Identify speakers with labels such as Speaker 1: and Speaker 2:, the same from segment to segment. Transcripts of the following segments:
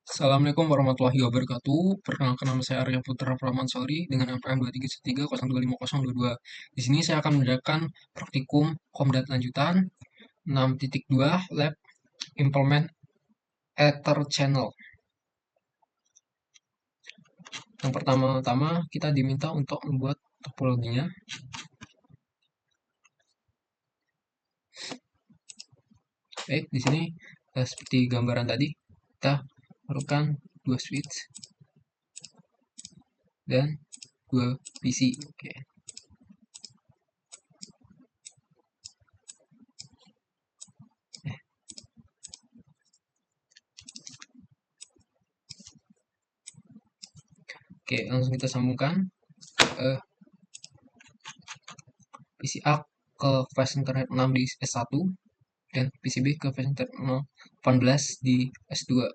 Speaker 1: Assalamualaikum warahmatullahi wabarakatuh. Perkenalkan nama saya Arya Putra Pramansori dengan NPM 233025022. Di sini saya akan mengerjakan praktikum Komdat lanjutan 6.2 Lab Implement Ether Channel. Yang pertama-tama kita diminta untuk membuat topologinya. Baik, di sini seperti gambaran tadi, kita perlukan dua switch dan dua PC. Oke. Oke, langsung kita sambungkan PC A ke flash internet 6 di S1 dan PCB ke flash internet 18 di S2.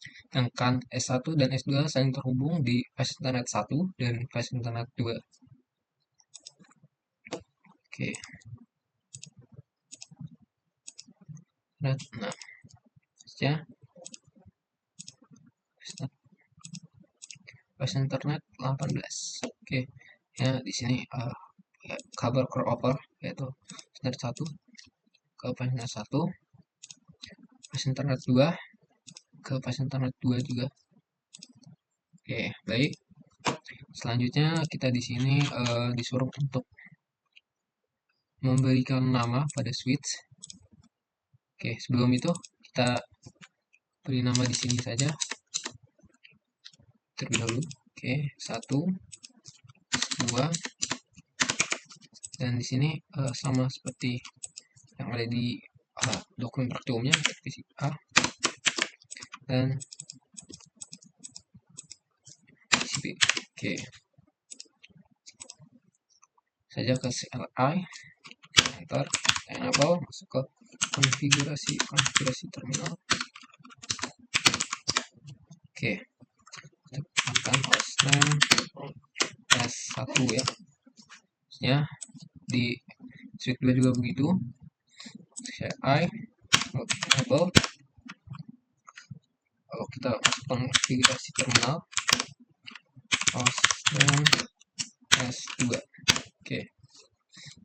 Speaker 1: Sedangkan S1 dan S2 saling terhubung di flash internet 1 dan flash internet 2. Oke. Nah, selanjutnya flash internet 18. Oke. Ya, di sini kabar crossover yaitu internet 1 ke flash internet 1, flash internet 2 ke flash internet 2 juga. Oke, baik. Selanjutnya kita di sini disuruh untuk memberikan nama pada switch. Oke, sebelum itu kita beri nama di sini saja terlebih dahulu. Oke, 1, 2, dan di sini sama seperti yang ada di dokumen praktikumnya, PC A dan PCB. Oke, saja ke CLI, enter, enable, masuk ke konfigurasi terminal. Oke, tekan hostname S1 ya. Maksudnya di switch 2 juga begitu. CLI, enable. Kalau kita masuk konfigurasi terminal, hostname S2. Oke.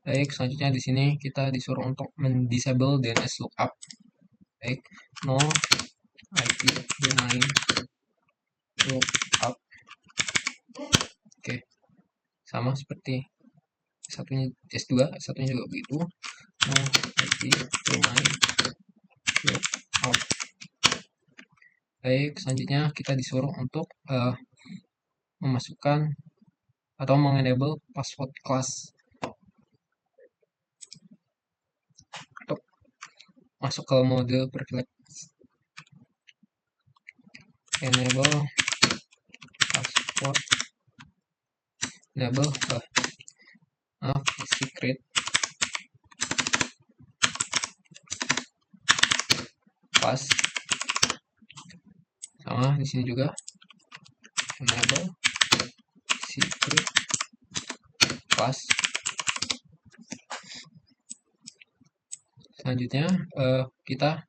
Speaker 1: Baik, selanjutnya di sini kita disuruh untuk mendisable DNS lookup. Baik, no IP domain lookup. Oke. Sama seperti satunya S2, satunya juga begitu. No IP domain lookup. Baik, selanjutnya kita disuruh untuk memasukkan atau mengenable password class untuk masuk ke mode privilege. Enable password, enable secret class. Sama di sini juga enable secret class. Selanjutnya kita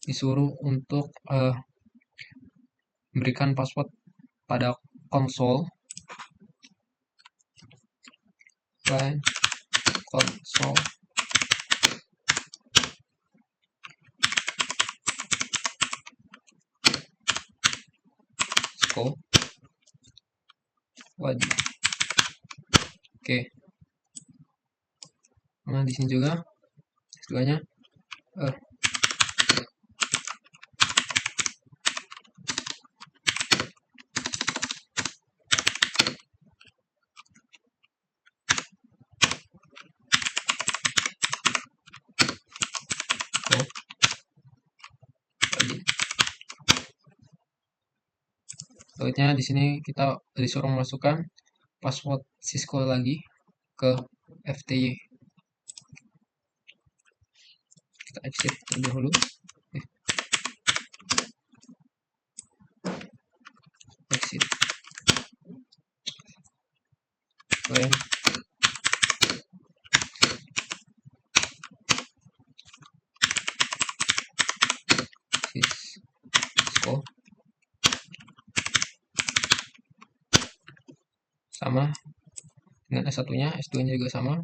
Speaker 1: disuruh untuk memberikan password pada konsol line konsol scope wajib. Oke. Nah, di sini juga S2-nya Selanjutnya di sini kita disuruh masukkan password Cisco lagi ke FTY. Kita exit terlebih dahulu. Exit. Lain. Cisco. sama dengan S1-nya, S2-nya juga sama.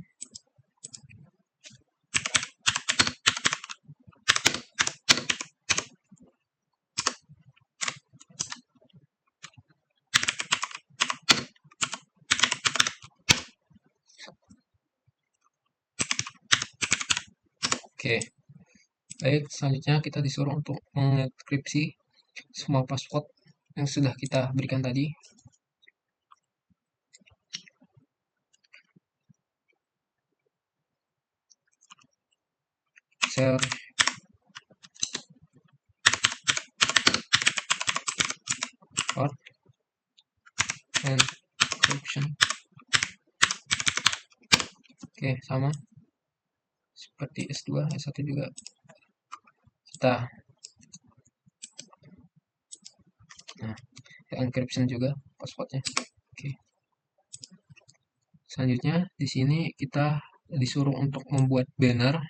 Speaker 1: Oke, baik, selanjutnya kita disuruh untuk mengenkripsi semua password yang sudah kita berikan tadi. Share or encryption. Oke, sama seperti S2, S1 juga kita encryption juga passwordnya. Oke. Selanjutnya di sini kita disuruh untuk membuat banner,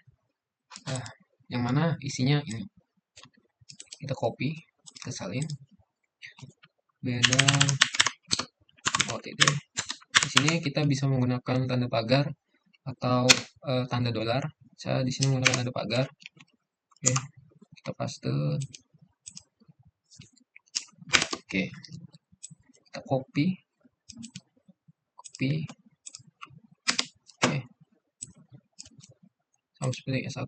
Speaker 1: yang mana isinya ini. Kita copy, kita salin banner OTD. Di sini kita bisa menggunakan tanda pagar atau tanda dolar. Saya di sini menggunakan tanda pagar. Oke, kita paste. Oke, kita copy. Oke, sama seperti S1.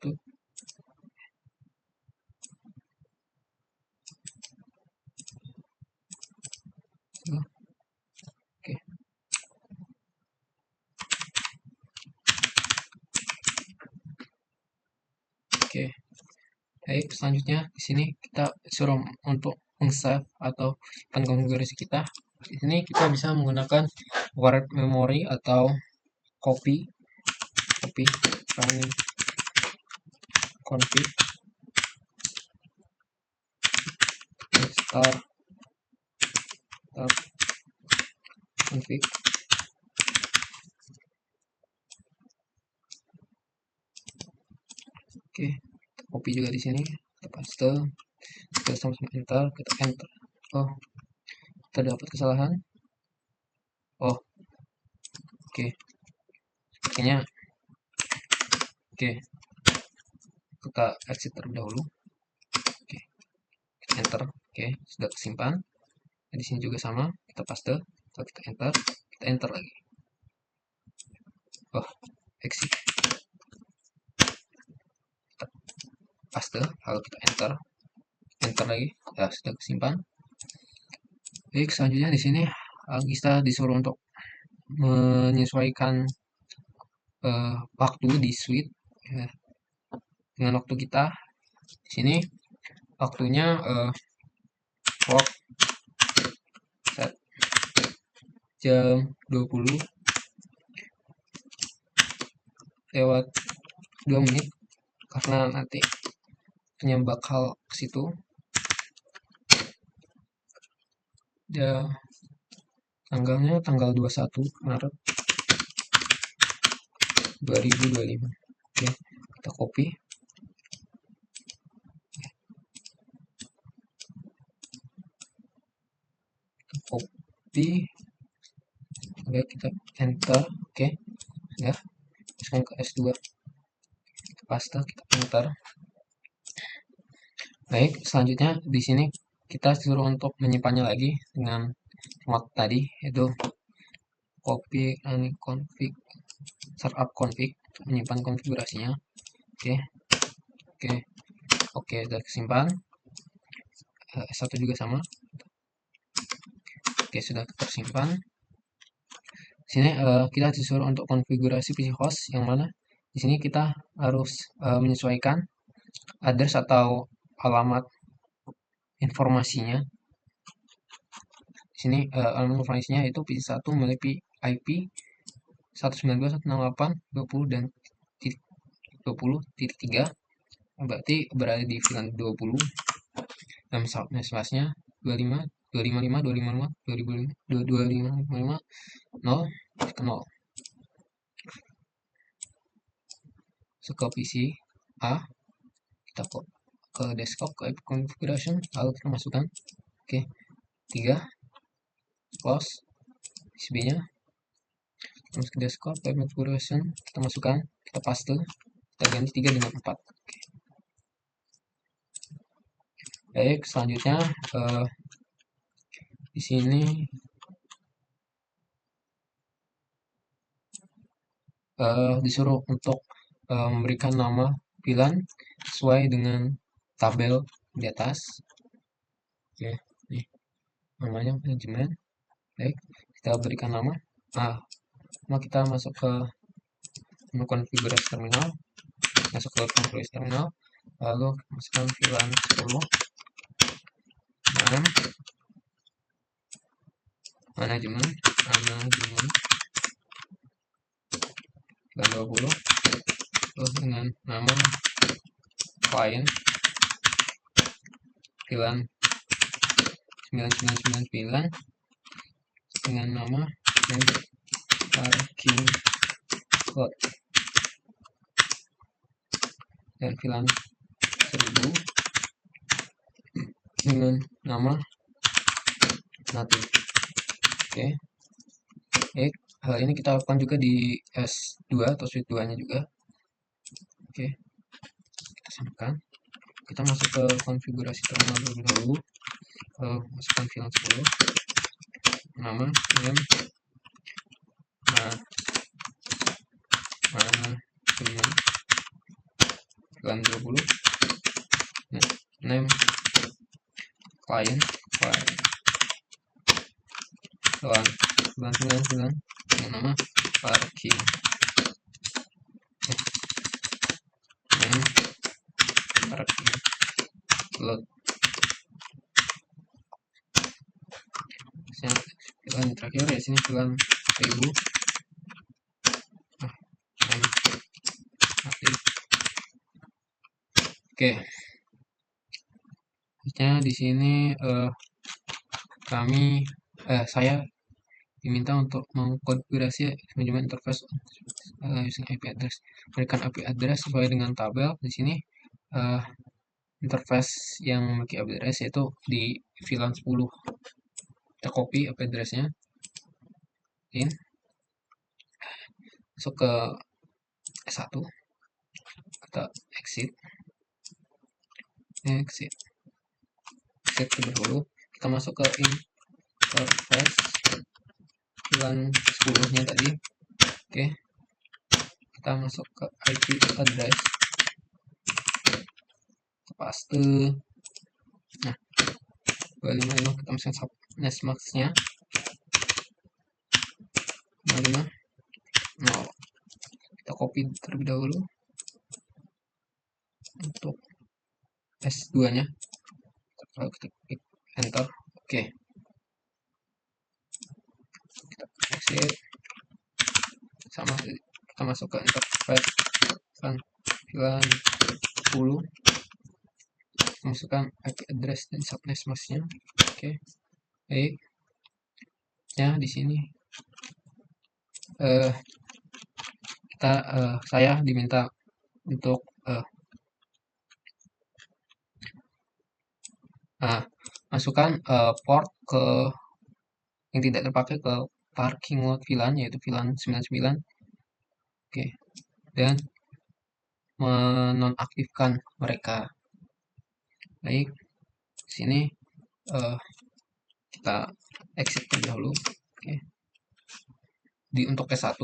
Speaker 1: Oke. Oke. Baik, selanjutnya di sini kita suruh untuk meng-save atau konfigurasi kita. Di sini kita bisa menggunakan word memory atau copy running config start config. Oke, copy juga di sini, kita paste, kita sama-sama enter, kita enter. Oh, terdapat kesalahan. Oh, oke, sepertinya oke, kita exit terlebih dahulu. Oke, kita enter. Oke, sudah tersimpan. Nah, di sini juga sama, kita paste, kita enter lagi. Oh, exit. Kita paste, lalu kita enter lagi. Ya, sudah tersimpan. Baik, selanjutnya di sini kita disuruh untuk menyesuaikan waktu di suite ya, dengan waktu kita. Di sini waktunya clock set jam 20 lewat 2 menit karena nanti punya bakal ke situ. Ya, tanggalnya tanggal 21 Maret 2025. Oke, kita copy. Oke, kita enter. Oke, ya, sekarang ke S2, kita paste, kita enter. Baik, selanjutnya di sini kita disuruh untuk menyimpannya lagi dengan mod tadi, yaitu copy config startup config, menyimpan konfigurasinya. Oke, sudah kesimpan. S1 juga sama. Oke, sudah tersimpan. Sini kita disuruh untuk konfigurasi PC host, yang mana di sini kita harus menyesuaikan address atau alamat informasinya. Di sini alamat informasinya itu PC1 memiliki IP 192.168.20 dan 20.3, berarti berada di VLAN 20, dan mesbasnya 25 255 255 2555 0 0. Ke PC A, kita ke desktop, ke configuration, lalu kita masukkan. Oke, 3 close PC B nya. masuk ke desktop, web configuration, kita masukkan, kita paste, kita ganti 3 dengan 4. Baik, selanjutnya di sini disuruh untuk memberikan nama VLAN sesuai dengan tabel di atas. Oke, nih namanya manajemen. Baik, kita berikan nama. Nah, kita masuk ke menu konfigurasi terminal, masuk ke konfigurasi terminal, lalu masukkan VLAN 10, dan manajemen VLAN 20, terus dengan nama client VLAN 9999 dengan nama parking lot, dan VLAN 1000 dengan nama native. Oke. Baik, hal ini kita lakukan juga di S2 atau suite 2 nya juga. Oke, kita samakan, kita masuk ke konfigurasi terminal terlebih dahulu, masukkan VLAN 10, nama name dengan VLAN 20, name client VLAN 99 dengan nama parking, name parking lot. VLAN terakhir ya, sini VLAN 1000. Oke, selanjutnya di sini saya diminta untuk mengkonfigurasi manajemen interface using IP address, memberikan IP address sesuai dengan tabel. Di sini interface yang memiliki IP address yaitu di VLAN 10. Kita copy IP addressnya, masuk ke S1, kita exit terlebih dahulu, kita masuk ke interface VLAN 10 nya tadi. Oke, kita masuk ke IP address, kita paste. Nah, 255 kita masukkan subnetmask nya 250. Kita copy terlebih dahulu untuk S2 nya, lalu kita klik enter. Oke, kita exit, sama kita masuk ke interface VLAN 10, masukkan IP address dan subnetmask nya. Oke, baik. Ya, di sini saya diminta untuk masukkan port yang tidak terpakai ke parking lot VLAN, yaitu VLAN 99. Oke, dan menonaktifkan mereka. Baik, sini kita exit terlebih dahulu. Oke, untuk S1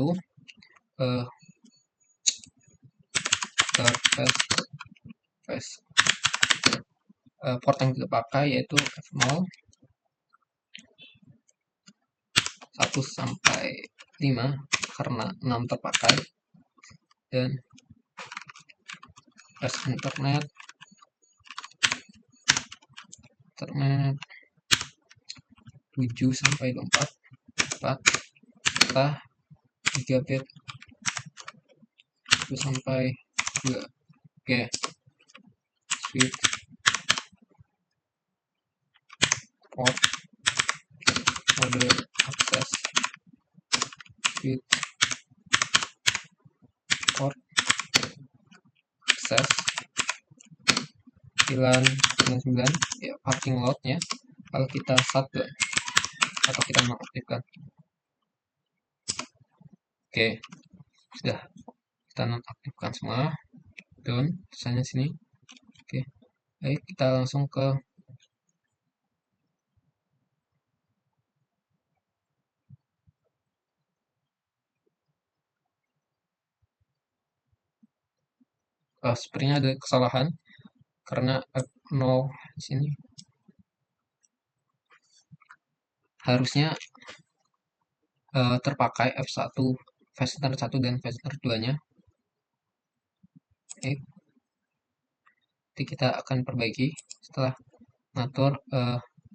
Speaker 1: port yang tidak pakai yaitu F0 1 sampai 5 karena 6 terpakai, dan internet 7 sampai 4 kita gigabit 1 sampai 2. Oke, switch port mode akses, switch port akses VLAN 99 ya, parking lot nya. Kalau kita shutdown atau kita mengaktifkan, Oke, sudah kita nonaktifkan semua. Done, tulisannya sini. Oke, baik kita langsung ke sepertinya ada kesalahan karena no di sini harusnya terpakai F1 fastener 1 dan fastener 2-nya. Oke, nanti kita akan perbaiki setelah ngatur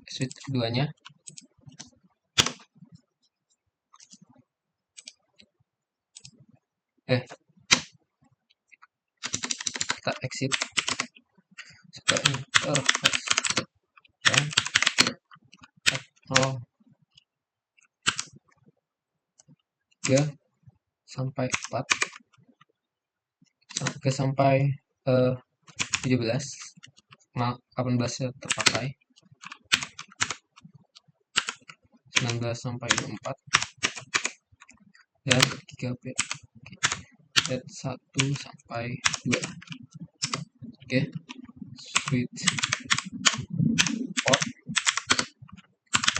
Speaker 1: switch keduanya. Kita exit supaya dan 0 3 sampai 4 sampai 17, 18 nya terpakai, 19 sampai 24 dan 3 bit 1 sampai 2. Oke, switch port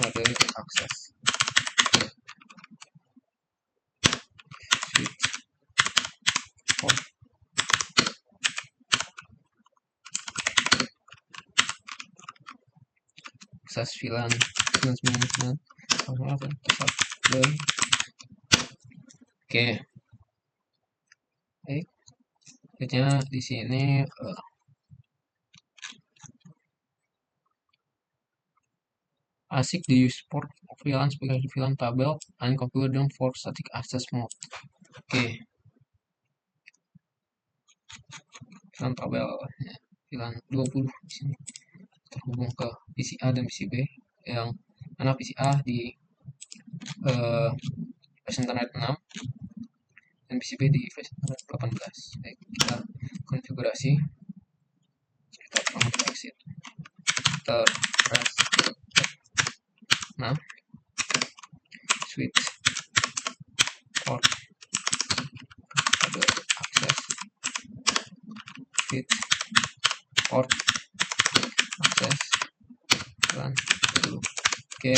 Speaker 1: mode akses, switch port akses VLAN 999 dan oke, baik. Selanjutnya di sini ASIC di use port VLAN sebagai VLAN tabel and configured for static access mode. Oke, VLAN tabel ya, VLAN 20 di sini terhubung ke PC A dan PC B, yang mana PC A di versi internet 6 dan PC B di versi internet 18. Baik, kita konfigurasi, kita exit, kita press 6 switch port mode akses, switch port akses VLAN 20. Oke,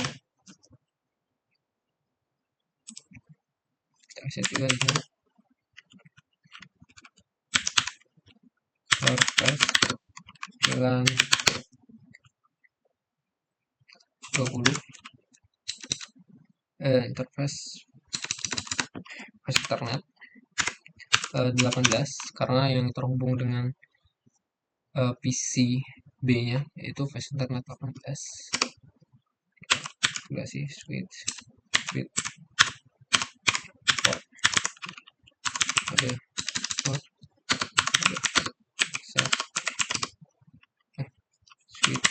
Speaker 1: kita exit juga di sini, press VLAN 20 interface Ethernet 18 karena yang terhubung dengan PC B-nya yaitu flash internet 18. Konfigurasi switch port mode port mode access switch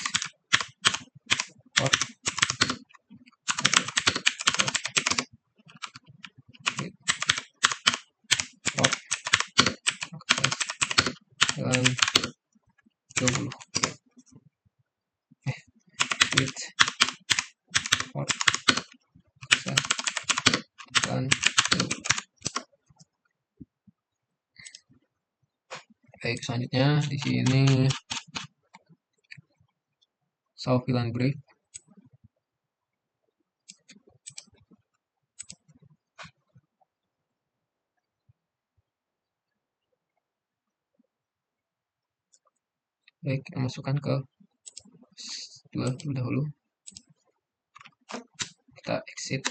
Speaker 1: port mode switch port access dan 20 switch port access dan 20. Baik, selanjutnya di sini saw VLAN brief. Baik, kita masukkan ke 2 terlebih dahulu, kita exit,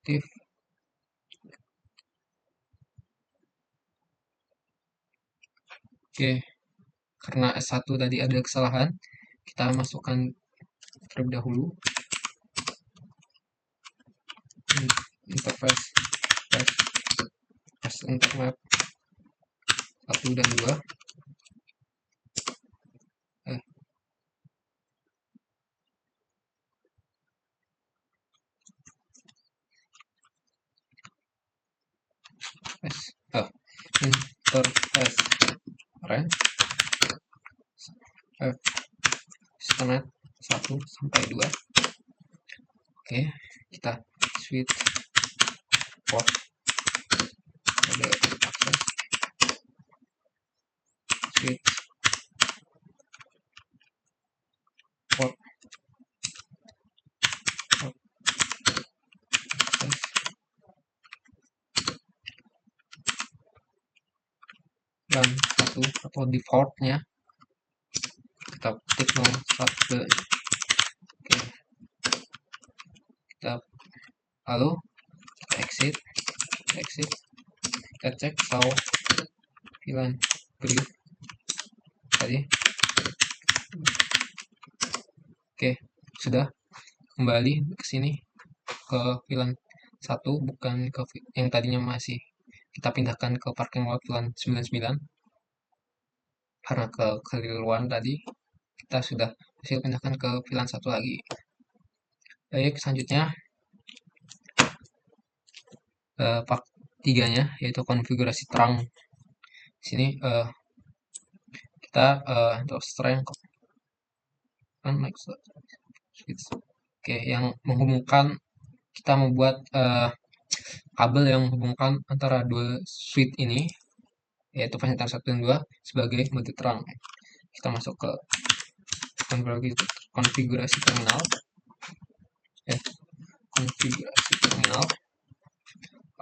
Speaker 1: aktif. Oke, karena S1 tadi ada kesalahan, kita masukkan terlebih dahulu interface internet 1 dan 2. Interface ren internet 1 sampai 2. Oke, kita switch port mode akses, switch port akses, dan 1 atau defaultnya kita ketik 01. Oke, kita lalu kita exit, kita cek show VLAN brief tadi. Oke, sudah kembali ke sini ke VLAN 1, bukan ke yang tadinya masih kita pindahkan ke parking lot VLAN 99 karena kekeliruan tadi. Kita sudah hasil pindahkan ke VLAN 1 lagi. Baik, selanjutnya part 3-nya yaitu konfigurasi terang. Di sini kita untuk strength oke, yang menghubungkan, kita membuat kabel yang menghubungkan antara dua switch ini yaitu fasilitas 1 dan 2 sebagai mode terang. Kita masuk ke konfigurasi terminal,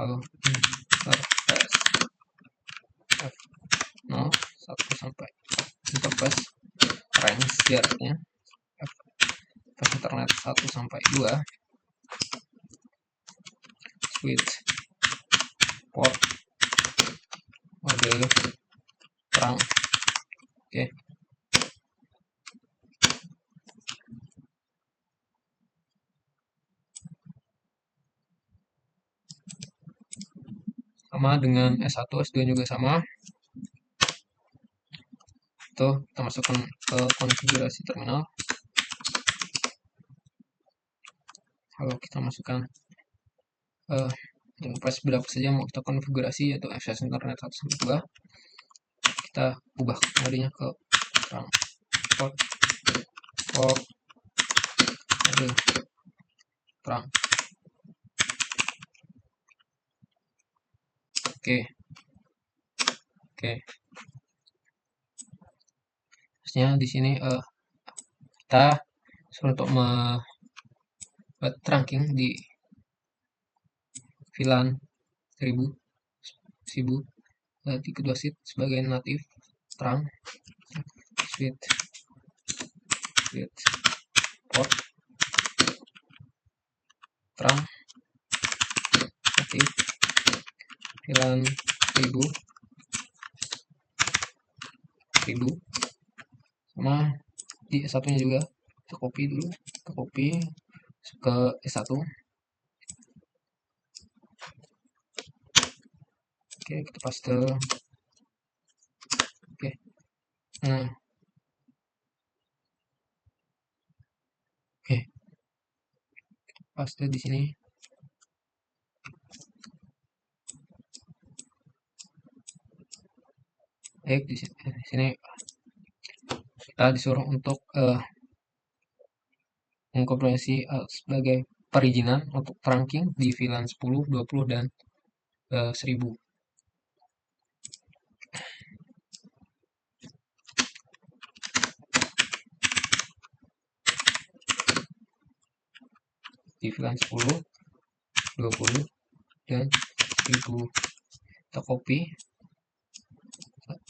Speaker 1: lalu interface F0 1 sampai interface range jaraknya internet 1 sampai 2, switch port mode terang. Oke, sama dengan S1, S2 juga sama. Itu kita masukkan ke konfigurasi terminal. Kalau kita masukkan interface berapa saja mau kita konfigurasi, yaitu akses internet 1 sampai 2, kita ubah modenya ke terang, port mode terang. Oke. Terusnya di sini kita suruh untuk membuat trunking di VLAN 1000 di kedua seat sebagai natif terang, switch port terang natif VLAN 1000 sama di S1 nya juga kita copy dulu, ke S1. Oke, kita paste. Oke, nah oke, paste di sini. Baik, di sini kita disuruh untuk mengkonfirmasi sebagai perizinan untuk trunking di VLAN 10, 20, dan 1000. Di VLAN 10, 20, dan 1000 kita copy,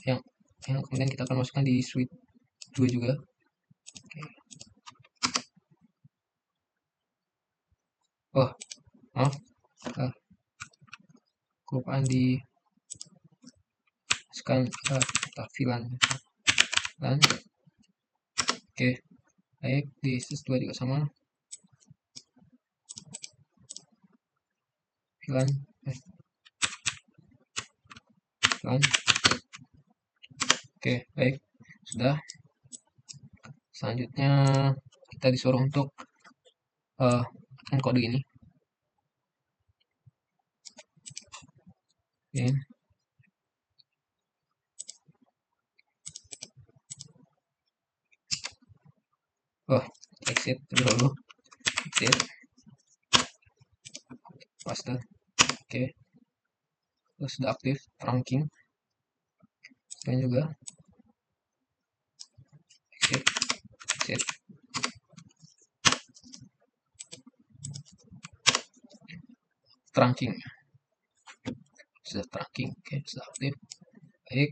Speaker 1: yang kemudian kita akan masukkan di switch 2 juga. Oke. Oh, maaf, kelupaan di masukkan VLAN. Oke, baik, di switch 2 juga sama. VLAN. Oke, baik, sudah. Selanjutnya kita disuruh untuk kode ini. Oke. Oh, exit dulu, exit, paste. Oke, terus sudah aktif trunking dan juga exit, exit, trunking sudah trunking. Oke, sudah aktif. Baik,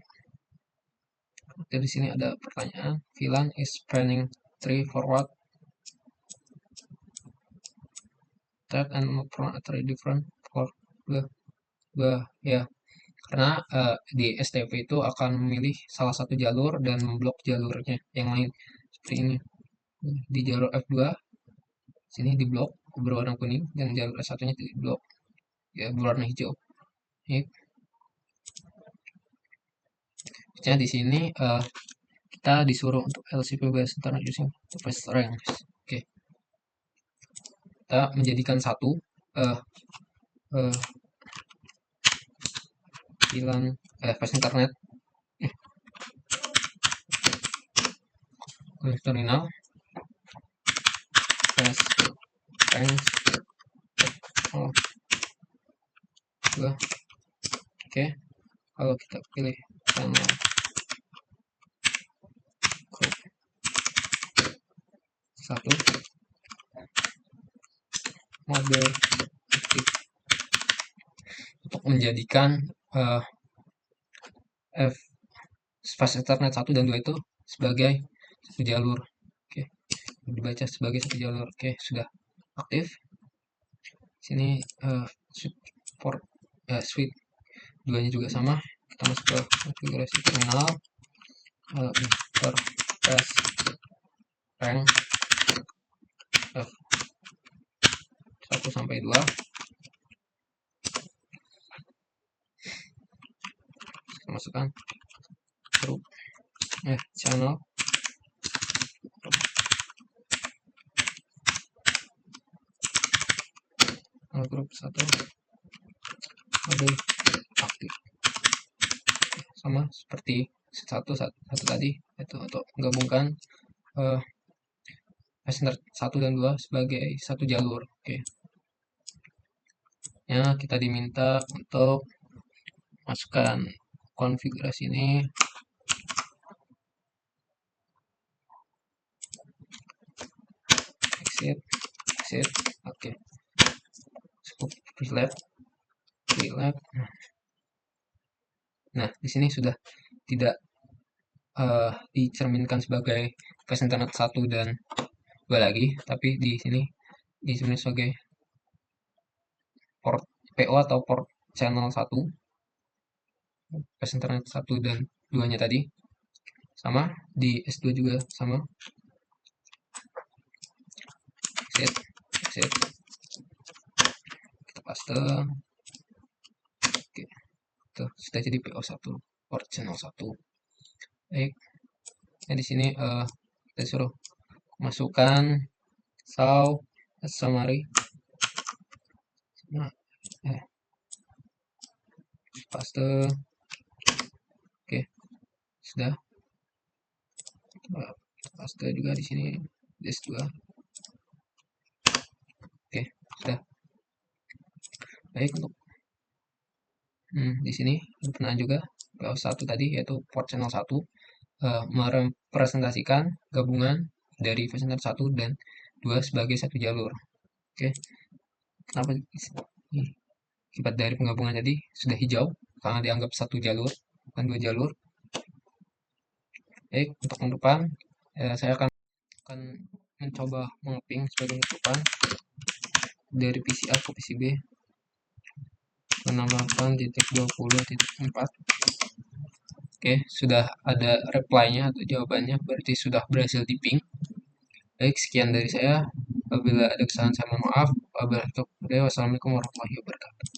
Speaker 1: dari sini ada pertanyaan, VLAN is spanning tree forward that and from three different for ya, karena di STP itu akan memilih salah satu jalur dan memblok jalurnya yang lain seperti ini. Di jalur F2 sini diblok berwarna kuning dan jalur S1 nya diblok ya berwarna hijau. Ini di sini kita disuruh untuk LCP based internet using device range. Oke, kita menjadikan satu VLAN fast internet terminal fast range dua. Oke, kalau kita pilih channel group 1 mode aktif untuk menjadikan fast internet 1 dan 2 itu sebagai satu jalur. Oke, dibaca sebagai satu jalur. Oke, sudah aktif. Sini support switch 2 nya juga sama. Kita masuk ke konfigurasi terminal interface rank 1 sampai 2. Kita masukkan grup channel grup 1 mode aktif sama seperti satu tadi, itu untuk menggabungkan passenger 1 dan 2 sebagai satu jalur. Oke, ya kita diminta untuk masukkan konfigurasi ini exit. Oke, cukup relap. Nah, di sini sudah tidak dicerminkan sebagai fast internet 1 dan 2 lagi, tapi di sini dicerminkan sebagai port PO atau port channel 1 fast internet 1 dan 2 nya tadi sama, di S2 juga sama. Exit. Kita paste. Oke, tuh sudah jadi PO1 port channel 1. Baik, nah di sini kita suruh masukkan summary paste. Oke, sudah paste juga di sini S2. Oke, sudah. Baik, untuk di sini pernah juga PO1 tadi yaitu port channel 1 merepresentasikan gabungan dari fast internet 1 dan 2 sebagai satu jalur. Oke, kenapa akibat dari penggabungan tadi sudah hijau karena dianggap satu jalur bukan 2 jalur. Baik, untuk penutupan saya akan mencoba mengeping sebagai penutupan dari PC A ke PC B 68.20.4. Oke, sudah ada reply-nya atau jawabannya, berarti sudah berhasil di ping. Baik, sekian dari saya. Apabila ada kesalahan saya mohon maaf. Wassalamualaikum warahmatullahi wabarakatuh.